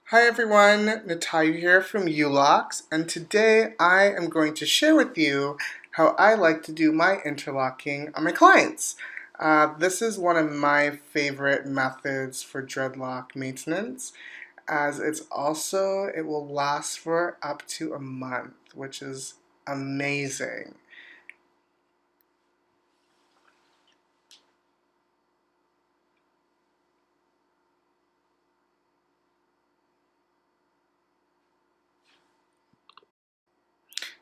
Hi everyone, Natalia here from Yulocers, and today I am going to share with you how I like to do my interlocking on my clients. This is one of my favorite methods for dreadlock maintenance, as it will last for up to a month, which is amazing.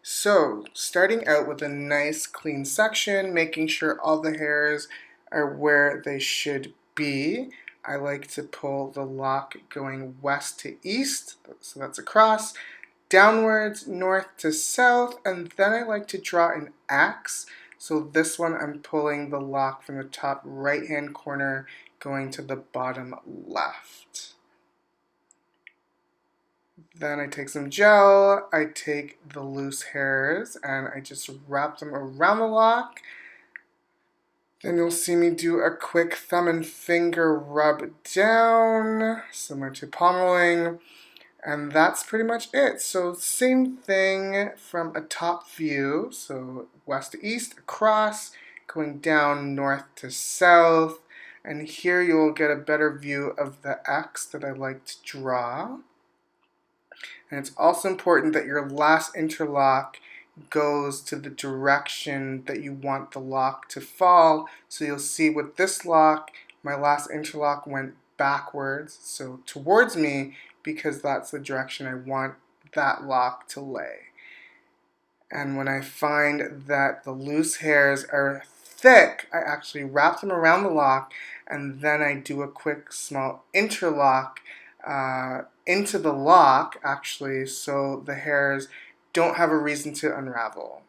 So, starting out with a nice clean section, making sure all the hairs are where they should be. I like to pull the lock going west to east, so that's across, downwards, north to south, and then I like to draw an X. So this one I'm pulling the lock from the top right hand corner going to the bottom left. Then I take some gel, I take the loose hairs, and I just wrap them around the lock. Then you'll see me do a quick thumb and finger rub down, similar to pommeling, and that's pretty much it. So same thing from a top view, so west to east, across, going down north to south, and here you'll get a better view of the X that I like to draw. And it's also important that your last interlock goes to the direction that you want the lock to fall. So you'll see with this lock, my last interlock went backwards, so towards me, because that's the direction I want that lock to lay. And when I find that the loose hairs are thick, I actually wrap them around the lock, and then I do a quick small interlock into the lock, actually, so the hairs don't have a reason to unravel.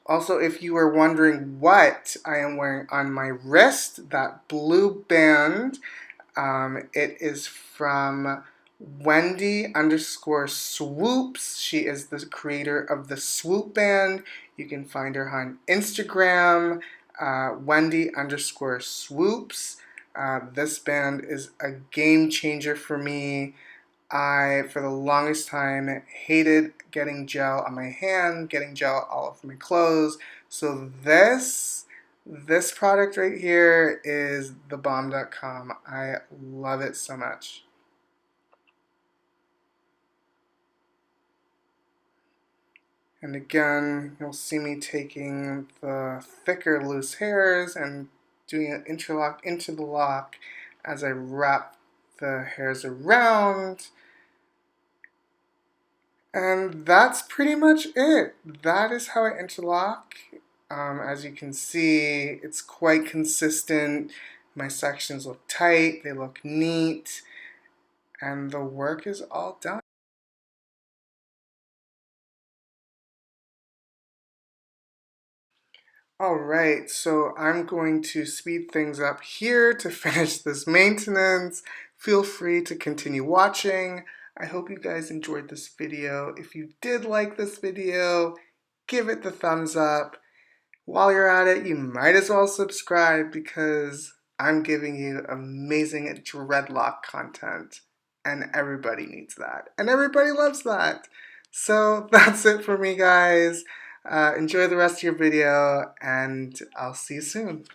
Also, if you are wondering what I am wearing on my wrist, that blue band, it is from Wendy_swoops. She is the creator of the swoop band. You can find her on Instagram, Wendy_swoops. This band is a game changer for me. I, for the longest time, hated getting gel on my hand, getting gel all over my clothes. So this product right here is thebomb.com. I love it so much. And again, you'll see me taking the thicker loose hairs and doing an interlock into the lock as I wrap the hairs around. And that's pretty much it. That is how I interlock. As you can see, it's quite consistent. My sections look tight, they look neat, and the work is all done. Alright, so I'm going to speed things up here to finish this maintenance. Feel free to continue watching. I hope you guys enjoyed this video. If you did like this video, give it the thumbs up. While you're at it, you might as well subscribe because I'm giving you amazing dreadlock content. And everybody needs that. And everybody loves that. So that's it for me, guys. Enjoy the rest of your video, and I'll see you soon.